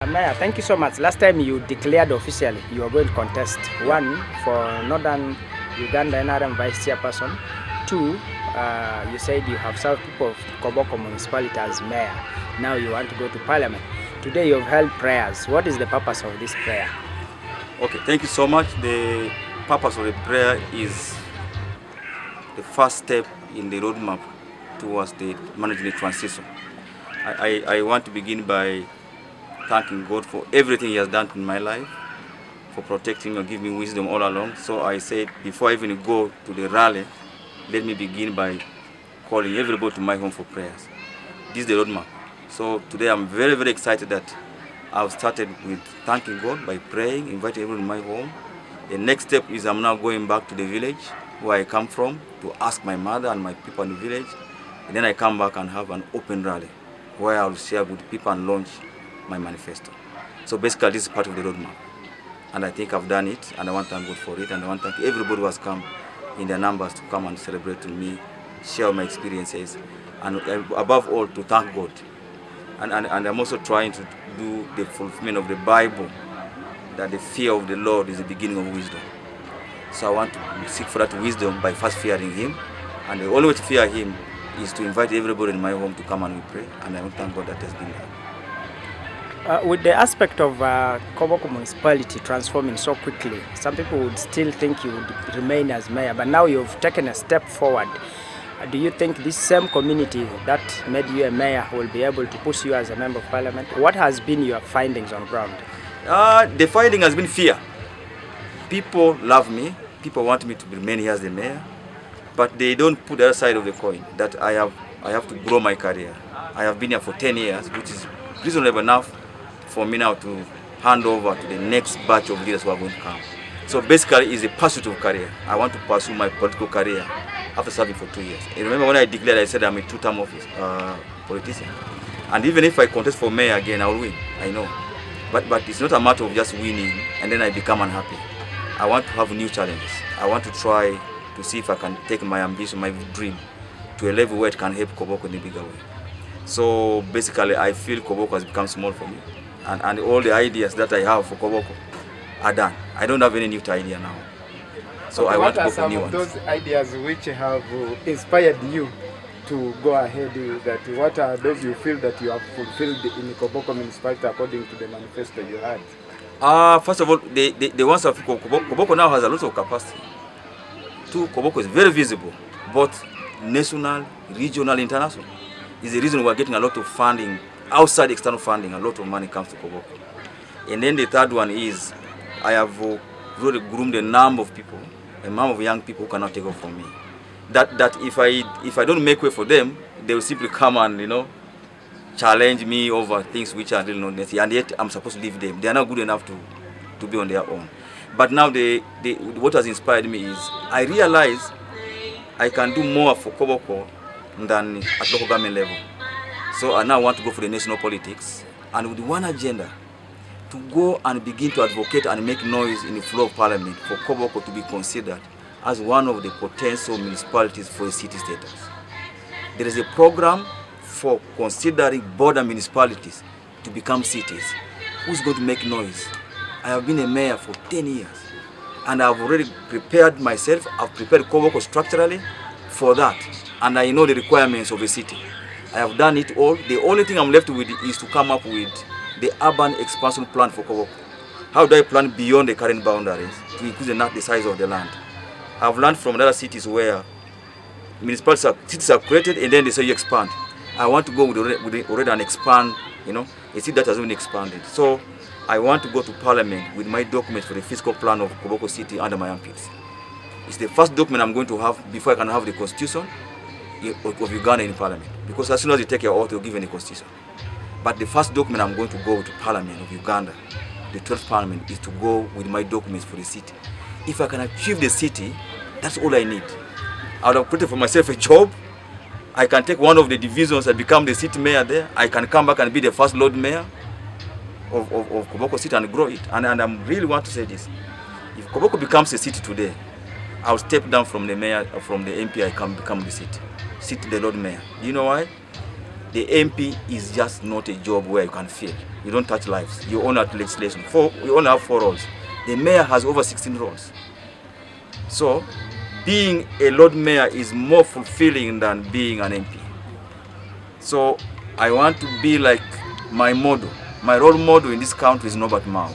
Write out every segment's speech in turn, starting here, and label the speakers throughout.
Speaker 1: Mayor, thank you so much. Last time you declared officially you were going to contest. One, for Northern Uganda NRM Vice Chairperson. Two, you said you have served people of Koboko municipality as mayor. Now you want to go to parliament. Today you've held prayers. What is the purpose of this prayer?
Speaker 2: Okay, thank you so much. The purpose of the prayer is the first step in the roadmap towards the management transition. I want to begin by thanking God for everything He has done in my life, for protecting me and giving me wisdom all along. So I said, before I even go to the rally, let me begin by calling everybody to my home for prayers. This is the roadmap. So today I'm very, very excited that I've started with thanking God by praying, inviting everyone to my home. The next step is I'm now going back to the village where I come from to ask my mother and my people in the village. And then I come back and have an open rally where I'll share with people and launch my manifesto. So basically this is part of the roadmap. And I think I've done it, and I want to thank God for it, and I want to thank everybody who has come in their numbers to come and celebrate with me, share my experiences, and above all to thank God. And I'm also trying to do the fulfillment of the Bible, that the fear of the Lord is the beginning of wisdom. So I want to seek for that wisdom by first fearing Him, and the only way to fear Him is to invite everybody in my home to come and we pray, and I want to thank God that has been done.
Speaker 1: With the aspect of Koboko municipality transforming so quickly, some people would still think you would remain as mayor, but now you've taken a step forward. Do you think this same community that made you a mayor will be able to push you as a member of parliament? What has been your findings on ground?
Speaker 2: The finding has been fear. People love me, people want me to remain here as the mayor, but they don't put the other side of the coin, that I have to grow my career. I have been here for 10 years, which is reasonable enough for me now to hand over to the next batch of leaders who are going to come. So basically it's a pursuit of career. I want to pursue my political career after serving for 2 years. And remember when I declared, I said I'm a two-term office politician. And even if I contest for mayor again, I will win, I know. But it's not a matter of just winning and then I become unhappy. I want to have new challenges. I want to try to see if I can take my ambition, my dream, to a level where it can help Koboko in a bigger way. So basically I feel Koboko has become small for me. And all the ideas that I have for Koboko are done. I don't have any new idea now. So
Speaker 3: okay,
Speaker 2: I want to go for new
Speaker 3: ones.
Speaker 2: What are
Speaker 3: some of those ideas which have inspired you to go ahead with that? What are those you feel that you have fulfilled in Koboko municipality according to the manifesto you had?
Speaker 2: First of all, the ones of Koboko now has a lot of capacity. Two, Koboko is very visible, both national, regional, international. Is the reason we're getting a lot of funding, outside external funding, a lot of money comes to Koboko. And then the third one is, I have really groomed a number of people, a number of young people who cannot take off from me. That if I don't make way for them, they will simply come and challenge me over things which are really not necessary, and yet I'm supposed to leave them. They are not good enough to be on their own. But now what has inspired me is I realize I can do more for Koboko than at local government level. So I now want to go for the national politics, and with one agenda, to go and begin to advocate and make noise in the floor of parliament for Koboko to be considered as one of the potential municipalities for a city status. There is a program for considering border municipalities to become cities. Who's going to make noise? I have been a mayor for 10 years, and I've already prepared myself. I've prepared Koboko structurally for that, and I know the requirements of a city. I have done it all. The only thing I'm left with is to come up with the urban expansion plan for Koboko. How do I plan beyond the current boundaries to increase the size of the land? I've learned from other cities where cities are created and then they say you expand. I want to go with already an expand, a city that has been expanded. So I want to go to parliament with my documents for the fiscal plan of Koboko City under my armpits. It's the first document I'm going to have before I can have the constitution of Uganda in parliament. Because as soon as you take your oath, you'll give any constitution. But the first document I'm going to go to Parliament of Uganda, the 12th Parliament, is to go with my documents for the city. If I can achieve the city, that's all I need. I would have created for myself a job. I can take one of the divisions and become the city mayor there. I can come back and be the first Lord Mayor of Koboko City and grow it. And I really want to say this. If Koboko becomes a city today, I'll step down from the mayor, from the MP, I can become the city, the Lord Mayor. Do you know why? the MP is just not a job where you can fail. You don't touch lives. You only have legislation. You only have 4 roles. The mayor has over 16 roles. So being a Lord Mayor is more fulfilling than being an MP. So I want to be like my model. My role model in this country is Norbert Mao.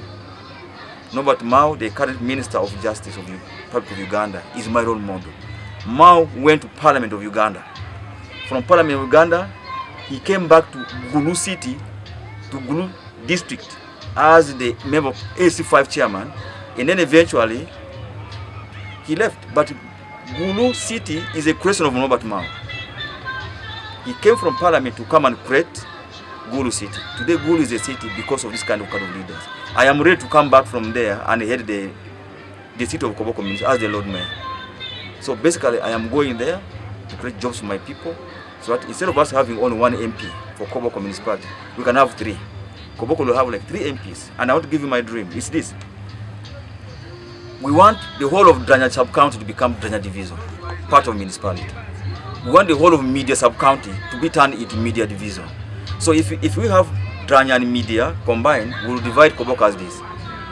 Speaker 2: Norbert Mao, the current Minister of Justice of the Republic of Uganda, is my role model. Mao went to Parliament of Uganda. From Parliament of Uganda, he came back to Gulu City, to Gulu District, as the member of AC5 chairman, and then eventually he left. But Gulu City is a creation of Norbert Mao. He came from Parliament to come and create Gulu City. Today Gulu is a city because of this kind of leaders. I am ready to come back from there and head the city of Koboko as the Lord Mayor. So basically I am going there to create jobs for my people, so that instead of us having only 1 MP for Koboko municipality, we can have 3. Koboko will have like 3 MPs. And I want to give you my dream. It's this. We want the whole of Dranya sub-county to become Dranya division, part of municipality. We want the whole of Media sub-county to be turned into Media division. So if we have Dranya and Media combined, we will divide Koboko as this.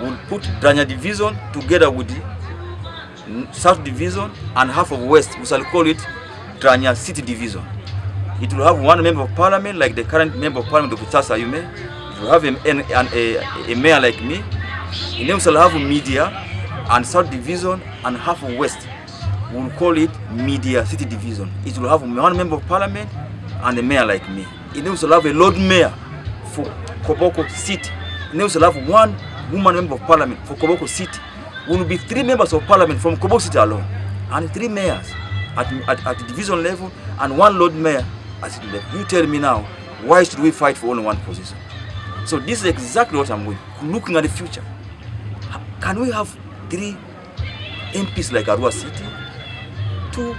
Speaker 2: We will put Dranya division together with the South division and half of West. We shall call it Dranya City division. It will have 1 member of parliament, like the current member of parliament of Charles Ayume. It will have a mayor like me. And then we shall have Media and South division and half of West. We will call it Media City division. It will have 1 member of parliament and a mayor like me. And then we shall have a Lord Mayor for Koboko City. And then we shall have 1 woman member of parliament for Koboko City. We will be 3 members of parliament from Koboko City alone, and 3 mayors at the division level, and 1 Lord Mayor at city level. You tell me now, why should we fight for only 1 position? So this is exactly what I'm looking at the future. Can we have 3 MPs like Arua City, 2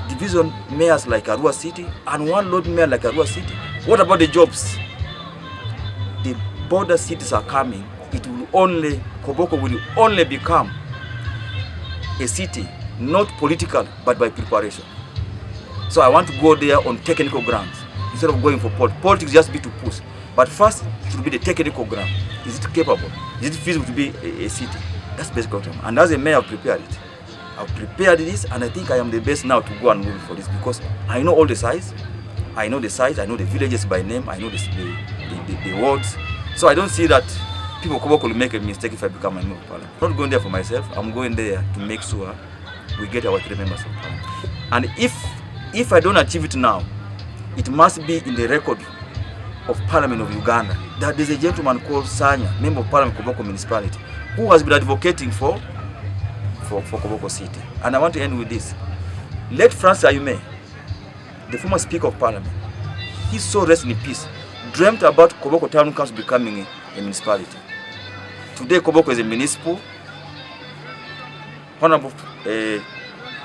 Speaker 2: division mayors like Arua City, and 1 Lord Mayor like Arua City? What about the jobs? The border cities are coming. Koboko will only become a city, not political, but by preparation. So I want to go there on technical grounds instead of going for politics. Politics just be to push. But first, it should be the technical ground. Is it capable? Is it feasible to be a city? That's basic outcome. And as a mayor, I've prepared it. I've prepared this, and I think I am the best now to go and move for this, because I know all the size. I know the size. I know the villages by name. I know the wards. So I don't see that people Koboko will make a mistake if I become a member of parliament. I'm not going there for myself. I'm going there to make sure we get our 3 members of parliament. And if I don't achieve it now, it must be in the record of Parliament of Uganda that there's a gentleman called Sanya, member of Parliament Koboko municipality, who has been advocating for Koboko City. And I want to end with this. Let Francis Ayume, the former Speaker of Parliament, he so rest in peace, dreamt about Koboko Town Council becoming a municipality. Today Koboko is a municipal. Honorable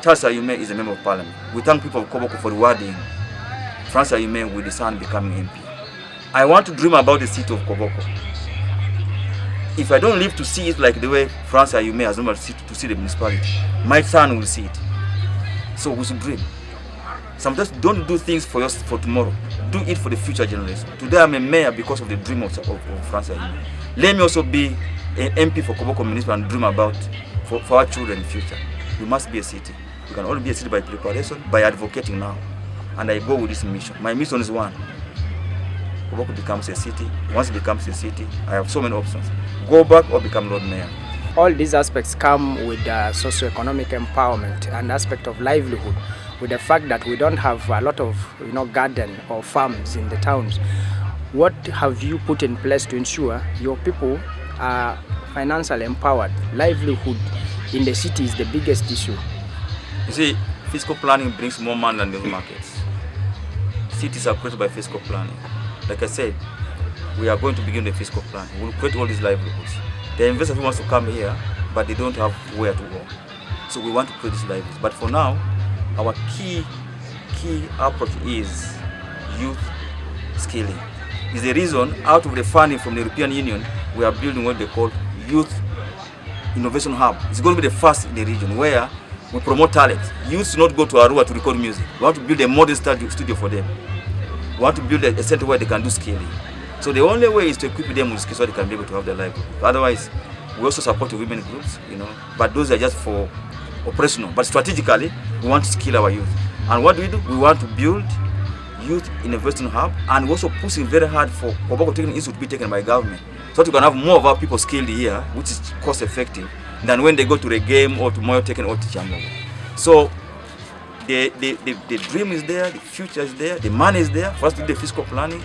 Speaker 2: Charles Ayume is a member of parliament. We thank people of Koboko for rewarding Francis Ayume with the son becoming MP. I want to dream about the city of Koboko. If I don't live to see it like the way Francis Ayume has never to see the municipality, my son will see it. So we should dream. Sometimes don't do things for tomorrow. Do it for the future generation. Today I'm a mayor because of the dream of Francis Ayume. Let me also be an MP for Koboko municipal and dream about for our children in the future. We must be a city. We can only be a city by preparation, by advocating now. And I go with this mission. My mission is 1. Koboko becomes a city. Once it becomes a city, I have so many options. Go back or become Lord Mayor.
Speaker 1: All these aspects come with socio-economic empowerment and aspect of livelihood, with the fact that we don't have a lot of garden or farms in the towns. What have you put in place to ensure your people are financially empowered? Livelihood in the city is the biggest issue.
Speaker 2: You see, fiscal planning brings more money than those markets. Cities are created by fiscal planning. Like I said, we are going to begin the fiscal plan. We will create all these livelihoods. The investors who wants to come here, but they don't have where to go. So we want to create these livelihoods. But for now, our key approach is youth skilling. Is the reason out of the funding from the European Union, we are building what they call Youth Innovation Hub. It's going to be the first in the region where we promote talent. Youths do not go to Arua to record music. We want to build a modern studio for them. We want to build a center where they can do scaling. So the only way is to equip them with skills so they can be able to have their livelihood. Otherwise, we also support the women groups, but those are just for operational. But strategically, we want to skill our youth. And what do? We want to build youth innovation hub, and we're also pushing very hard for Koboko Technical Institute to be taken by government, so that we can have more of our people skilled here, which is cost effective, than when they go to the game or to Moyo Technical or to Chambo. So the dream is there, the future is there, the money is there for us to do the fiscal planning.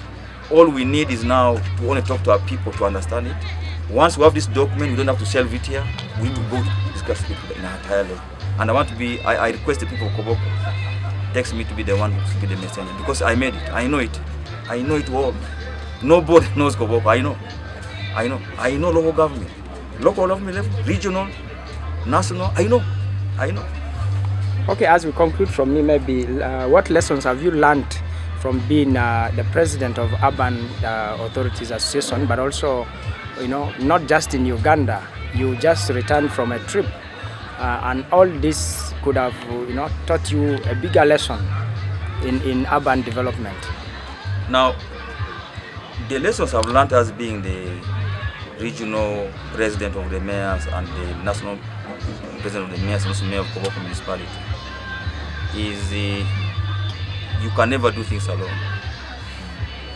Speaker 2: All we need is now to want to talk to our people to understand it. Once we have this document, we don't have to shelve it here. We need to go discuss it in a higher level. And I request the people of Koboko text me to be the one who should be the messenger, because I made it. I know it. I know it all. Nobody knows Koboko. I know local government level, regional, national. I know.
Speaker 1: Okay, as we conclude from me, maybe what lessons have you learned from being the president of Urban Authorities Association, but also, not just in Uganda? You just returned from a trip, and all this could have, taught you a bigger lesson in urban development.
Speaker 2: Now, the lessons I've learned as being the regional president of the mayors and the national president of the mayors and also mayor of Koboko municipality is you can never do things alone.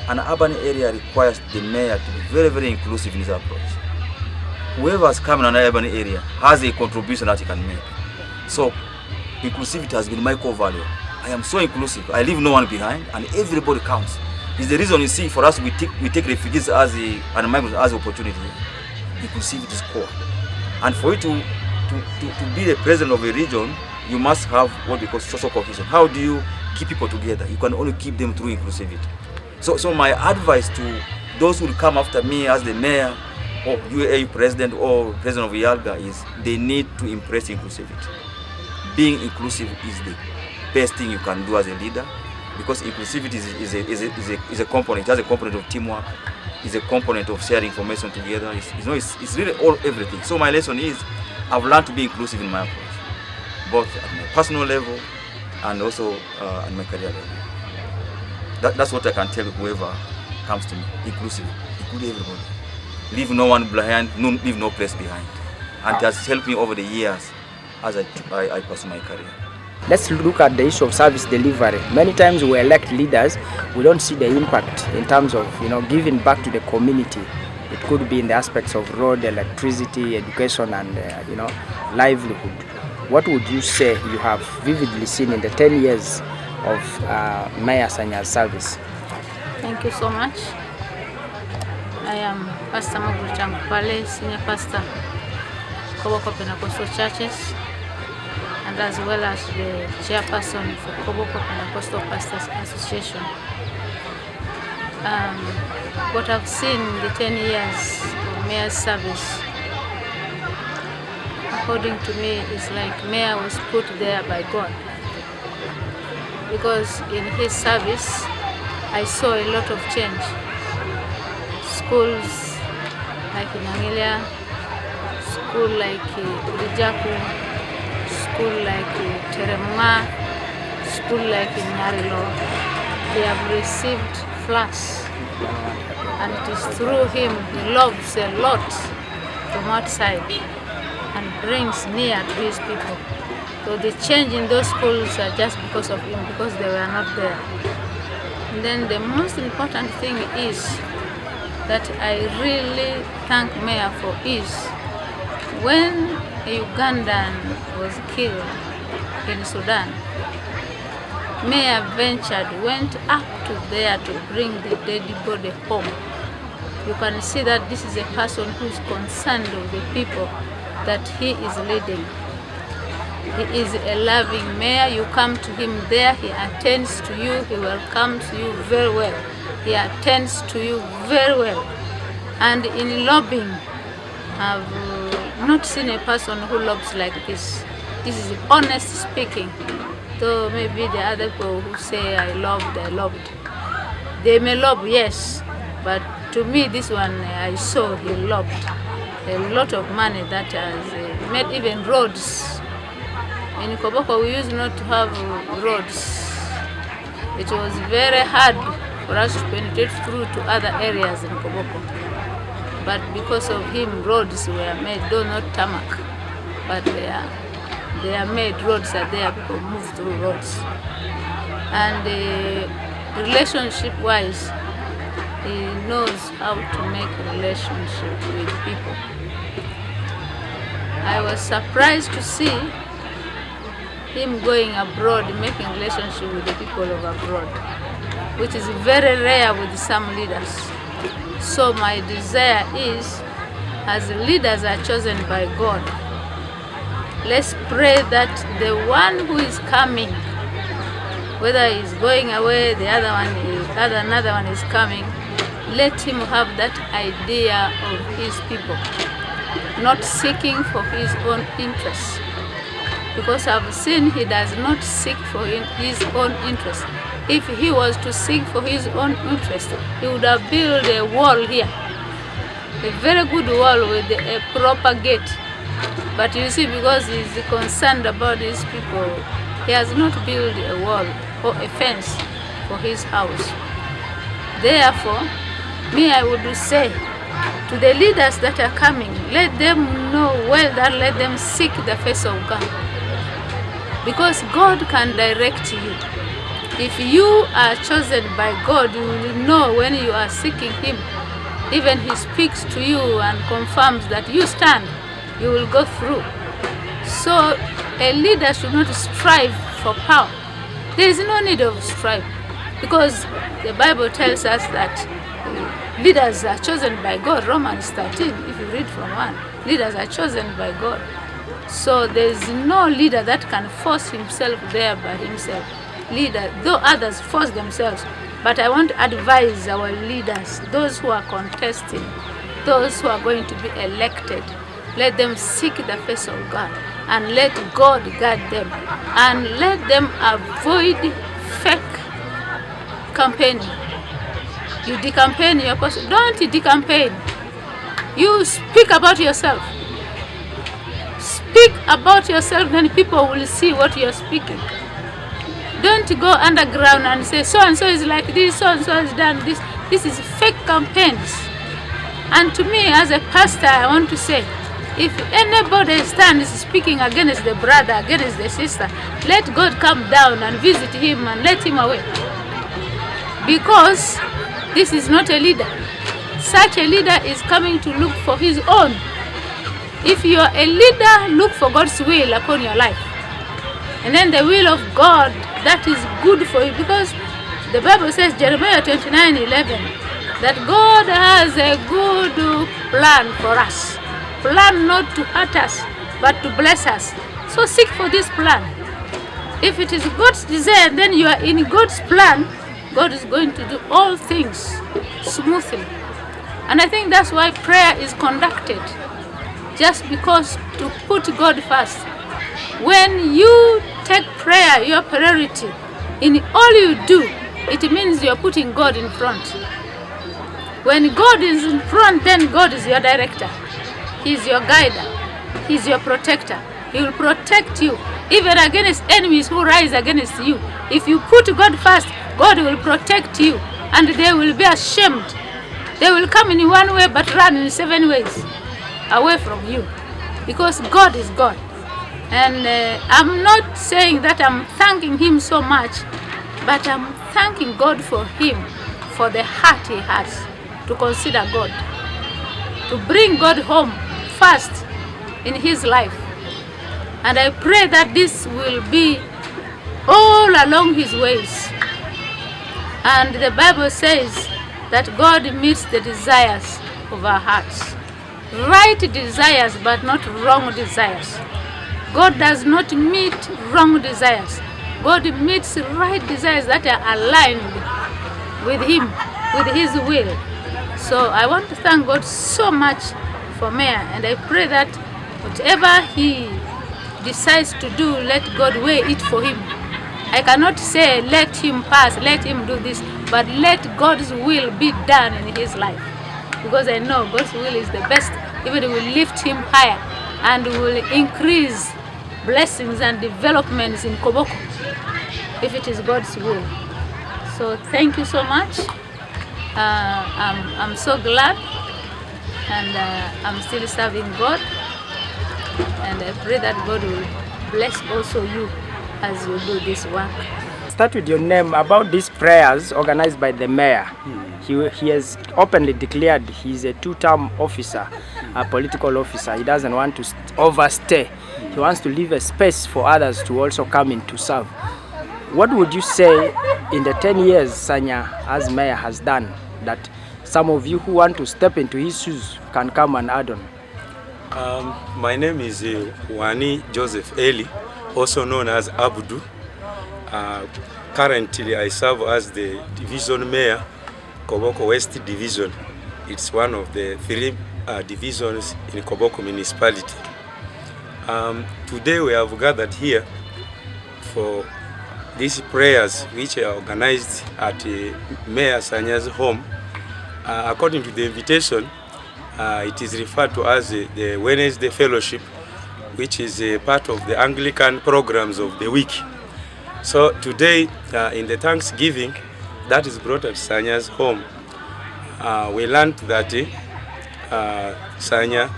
Speaker 2: An urban area requires the mayor to be very, very inclusive in his approach. Whoever has come in an urban area has a contribution that he can make. So, inclusivity has been my core value. I am so inclusive. I leave no one behind, and everybody counts. It's the reason you see for us we take refugees and migrants as an opportunity. Inclusivity is core. And for you to be the president of a region, you must have what we call social cohesion. How do you keep people together? You can only keep them through inclusivity. So my advice to those who will come after me as the mayor or UAE president or president of Yalga is they need to embrace inclusivity. Being inclusive is the best thing you can do as a leader, because inclusivity is a component. It has a component of teamwork. It's a component of sharing information together. It's really everything. So my lesson is I've learned to be inclusive in my approach, both at my personal level and also at my career level. That's what I can tell whoever comes to me. Inclusive, include everybody. Leave no one behind, leave no place behind. And it has helped me over the years as I pursue my career.
Speaker 1: Let's look at the issue of service delivery. Many times we elect leaders, we don't see the impact in terms of giving back to the community. It could be in the aspects of road, electricity, education, and livelihood. What would you say you have vividly seen in the 10 years of Mayor Sanya's service?
Speaker 4: Thank you so much. I am Pastor Margaret Pale, Senior Pastor, Koboko Pentecostal Churches, and as well as the chairperson for Koboko Pentecostal Pastors Association. What I've seen in the 10 years of Mayor's service, according to me, is like Mayor was put there by God. Because in his service, I saw a lot of change. Schools like in Angilia, school like Ulijaku, school like Terema, school like in Yarilo, they have received floods. And it is through him he loves a lot from outside and brings near to his people. So the change in those schools are just because of him, because they were not there. And then the most important thing is that I really thank Mayor for is when a Ugandan was killed in Sudan, Mayor went up to there to bring the dead body home. You can see that this is a person who is concerned with the people that he is leading. He is a loving mayor. You come to him there, he attends to you, he welcomes you very well. He attends to you very well. And in lobbying, I've not seen a person who lobs like this. This is honest speaking. Though maybe the other people who say I loved. They may lob, yes, but to me this one I saw he lobbed a lot of money that has made even roads. In Koboko we used not to have roads. It was very hard for us to penetrate through to other areas in Koboko. But because of him, roads were made, though not tarmac, but they are made, roads are there, people move through roads. And relationship-wise, he knows how to make a relationship with people. I was surprised to see him going abroad, making relationship with the people of abroad, which is very rare with some leaders. So my desire is, as leaders are chosen by God, let's pray that the one who is coming, whether he's going away, another one is coming, let him have that idea of his people, not seeking for his own interests. Because I've seen he does not seek for his own interest. If he was to seek for his own interest, he would have built a wall here, a very good wall with a proper gate. But you see, because he's concerned about his people, he has not built a wall or a fence for his house. Therefore, me, I would say to the leaders that are coming, let them know well that let them seek the face of God. Because God can direct you. If you are chosen by God, you will know when you are seeking him. Even he speaks to you and confirms that you stand, you will go through. So a leader should not strive for power. There is no need of strife, because the Bible tells us that leaders are chosen by God. Romans 13, if you read from 1, leaders are chosen by God. So there is no leader that can force himself there by himself. Leader, though others force themselves, but I want to advise our leaders, those who are contesting, those who are going to be elected, let them seek the face of God and let God guide them, and let them avoid fake campaigning. You decampaign your person. Don't decampaign. You speak about yourself. Speak about yourself, then people will see what you're speaking. Don't go underground and say so and so is like this, so and so is done this. This is fake campaigns. And to me, as a pastor, I want to say, if anybody stands speaking against the brother, against the sister, let God come down and visit him and let him away. Because this is not a leader. Such a leader is coming to look for his own. If you are a leader, look for God's will upon your life. And then the will of God, that is good for you. Because the Bible says, Jeremiah 29:11, that God has a good plan for us. Plan not to hurt us, but to bless us. So seek for this plan. If it is God's desire, then you are in God's plan, God is going to do all things smoothly. And I think that's why prayer is conducted. Just because to put God first. When you take prayer your priority in all you do, it means you're putting God in front. When God is in front, then God is your director. He's your guider. He's your protector. He will protect you even against enemies who rise against you. If you put God first, God will protect you, and they will be ashamed. They will come in one way but run in 7 ways away from you, because God is God. And I'm not saying that I'm thanking him so much, but I'm thanking God for him, for the heart he has to consider God, to bring God home first in his life. And I pray that this will be all along his ways. And the Bible says that God meets the desires of our hearts. Right desires, but not wrong desires. God does not meet wrong desires. God meets right desires that are aligned with him, with his will. So I want to thank God so much for Mayor, and I pray that whatever he decides to do, let God weigh it for him. I cannot say let him pass, let him do this, but let God's will be done in his life. Because I know God's will is the best. Even it will lift him higher and will increase blessings and developments in Koboko if it is God's will. So thank you so much. I'm so glad, and I'm still serving God, and I pray that God will bless also you as you do this work.
Speaker 1: Start with your name. About these prayers organized by the mayor. He has openly declared he's a two-term officer, a political officer. He doesn't want to overstay. He wants to leave a space for others to also come in to serve. What would you say in the 10 years Sanya as mayor has done that some of you who want to step into his shoes can come and add on?
Speaker 5: My name is Wani Joseph Eli, also known as Abdu. Currently I serve as the division mayor, Koboko West Division. It's one of the 3 divisions in Koboko municipality. Today we have gathered here for these prayers which are organized at Mayor Sanya's home. According to the invitation, it is referred to as the Wednesday Fellowship, which is a part of the Anglican programs of the week. So today, in the Thanksgiving that is brought at Sanya's home, we learned that Sanya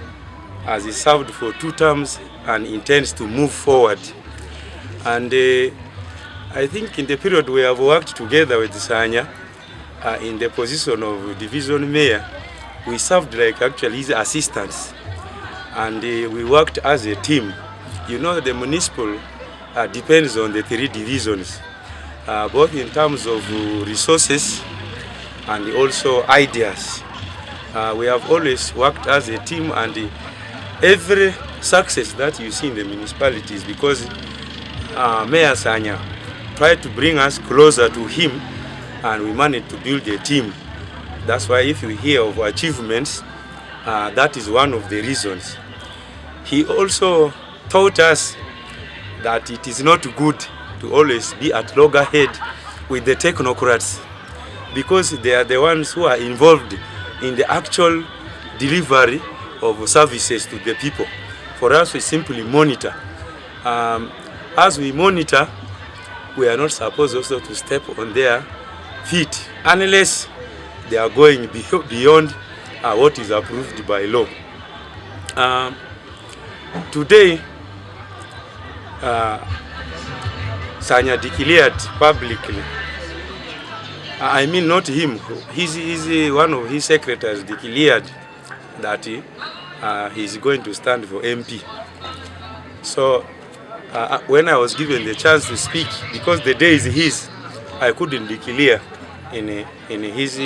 Speaker 5: has served for 2 terms and intends to move forward. And I think in the period we have worked together with Sanya in the position of division mayor, we served like actually his assistants, and we worked as a team. You know, the municipal depends on the 3 divisions, both in terms of resources and also ideas. We have always worked as a team, and every success that you see in the municipality is because Mayor Sanya tried to bring us closer to him, and we managed to build a team. That's why if you hear of achievements, that is one of the reasons. He also taught us that it is not good to always be at loggerhead with the technocrats, because they are the ones who are involved in the actual delivery of services to the people. For us, we simply monitor. As we monitor, we are not supposed also to step on their feet unless they are going beyond what is approved by law. Today, Sanya declared publicly, I mean not him, one of his secretaries declared that he is going to stand for MP. So when I was given the chance to speak, because the day is his, I couldn't declare in his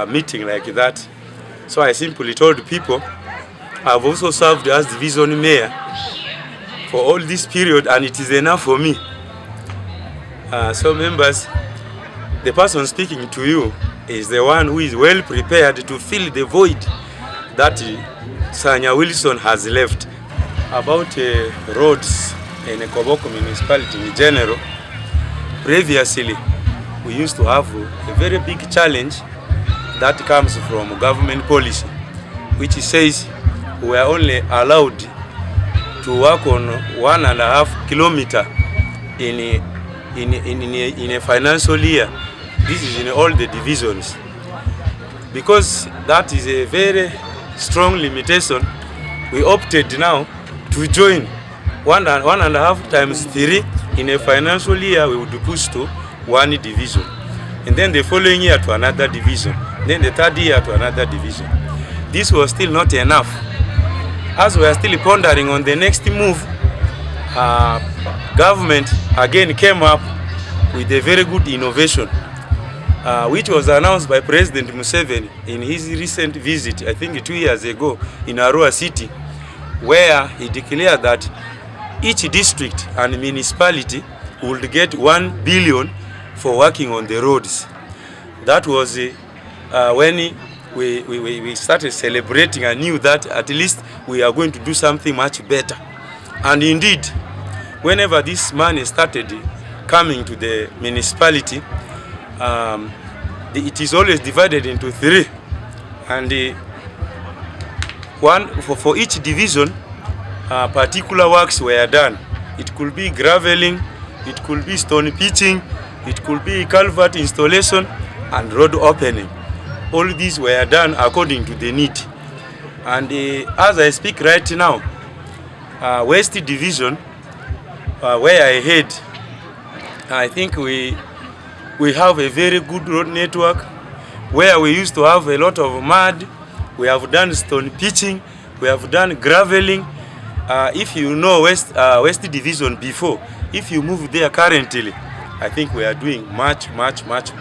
Speaker 5: meeting like that. So I simply told people, I've also served as division mayor for all this period, and it is enough for me. So members, the person speaking to you is the one who is well prepared to fill the void that Sanya Wilson has left. About roads in Koboko municipality in general, previously we used to have a very big challenge that comes from government policy, which says we are only allowed to work on 1.5 kilometers in a financial year. This is in all the divisions. Because that is a very strong limitation, we opted now to join 1.5 times 3 in a financial year. We would push to 1 division, and then the following year to another division, then the 3rd year to another division. This was still not enough. As we are still pondering on the next move, government again came up with a very good innovation, which was announced by President Museveni in his recent visit, I think 2 years ago, in Arua City, where he declared that each district and municipality would get 1 billion for working on the roads. That was when we started celebrating and knew that at least we are going to do something much better. And indeed, whenever this money started coming to the municipality, it is always divided into 3, and for each division, particular works were done. It could be graveling, it could be stone pitching, it could be culvert installation and road opening. All these were done according to the need. And as I speak right now, West Division, where I head, I think we have a very good road network. Where we used to have a lot of mud, we have done stone pitching, we have done graveling. If you know West Division before, if you move there currently, I think we are doing much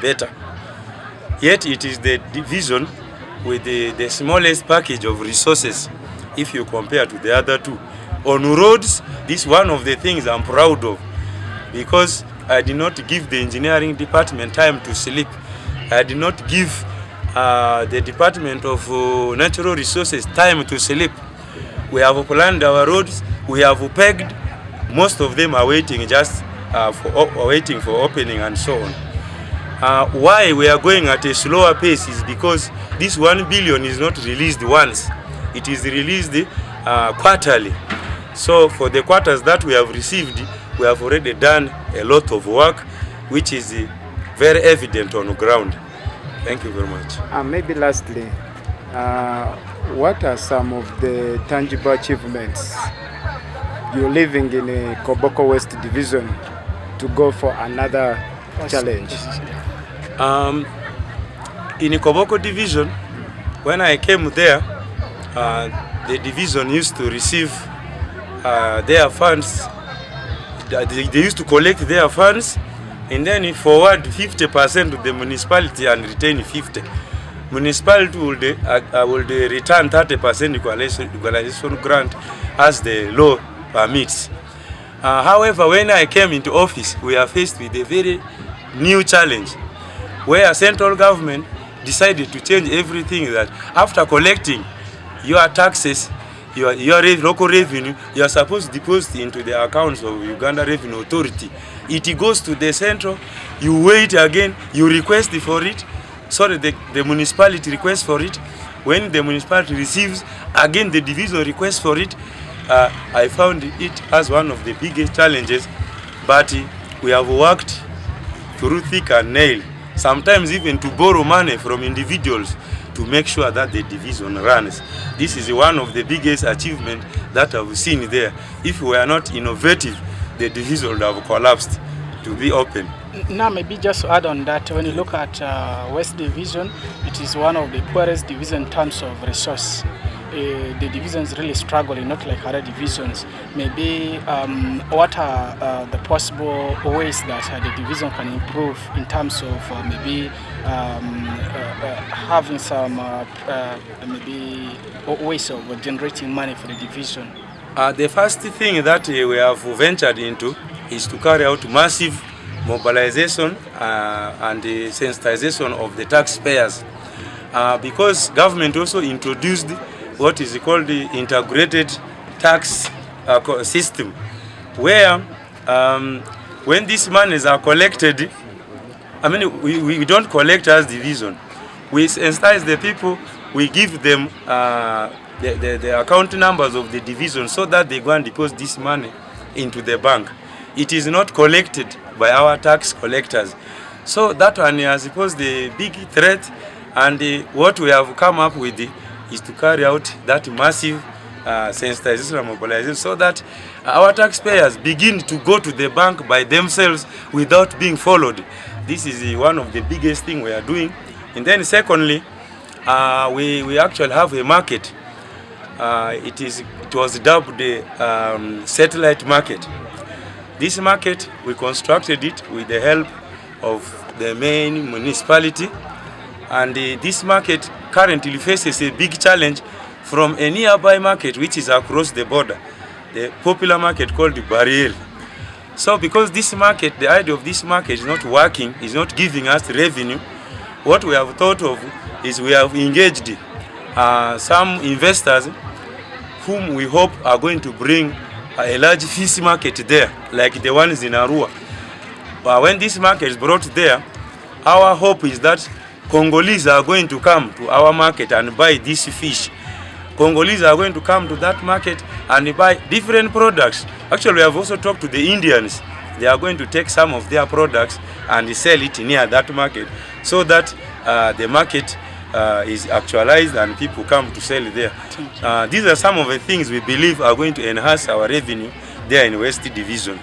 Speaker 5: better. Yet it is the division with the smallest package of resources if you compare to the other two. On roads, this is one of the things I'm proud of, because I did not give the engineering department time to sleep. I did not give the Department of Natural Resources time to sleep. We have planned our roads, we have pegged. Most of them are waiting just waiting for opening and so on. Why we are going at a slower pace is because this 1 billion is not released once. It is released quarterly. So for the quarters that we have received, we have already done a lot of work, which is very evident on the ground. Thank you very much.
Speaker 3: Maybe lastly, what are some of the tangible achievements you're living in a Koboko West Division to go for another challenge?
Speaker 5: In the Koboko Division, when I came there, the division used to receive their funds. They used to collect their funds and then forward 50% to the municipality and retain 50%. Municipality will return 30% equalization grant as the law permits. However, when I came into office, we are faced with a very new challenge, where central government decided to change everything, that after collecting your taxes, your local revenue, you are supposed to deposit into the accounts of Uganda Revenue Authority. It goes to the central, you wait again, you request for it, so that the municipality requests for it. When the municipality receives, again the division requests for it. I found it as one of the biggest challenges, but we have worked through thick and nail, sometimes even to borrow money from individuals to make sure that the division runs. This is one of the biggest achievements that I've seen there. If we are not innovative, the division would have collapsed to be open.
Speaker 6: Now, maybe just to add on that, when you look at West Division, it is one of the poorest divisions in terms of resource. The divisions really struggling, not like other divisions. Maybe what are the possible ways that the division can improve in terms of maybe having some maybe ways of generating money for the division?
Speaker 5: The first thing that we have ventured into is to carry out massive mobilization and the sensitization of the taxpayers, because government also introduced what is called the integrated tax system, where when these monies are collected, I mean, we don't collect as division. We sensitize the people, we give them the account numbers of the division so that they go and deposit this money into the bank. It is not collected by our tax collectors. So that one is supposed the big threat, and what we have come up with is to carry out that massive sensitization and mobilization so that our taxpayers begin to go to the bank by themselves without being followed. This is one of the biggest things we are doing. And then secondly, we actually have a market. It was dubbed the satellite market. This market, we constructed it with the help of the main municipality, and this market currently faces a big challenge from a nearby market which is across the border, the popular market called the Barrier. So because this market, the idea of this market is not working, is not giving us revenue, what we have thought of is we have engaged some investors whom we hope are going to bring a large fish market there, like the ones in Arua. But when this market is brought there, our hope is that Congolese are going to come to our market and buy this fish. Congolese are going to come to that market and buy different products. Actually, we have also talked to the Indians. they are going to take some of their products and sell it near that market, so that the market is actualized and people come to sell there. These are some of the things we believe are going to enhance our revenue there in West Division.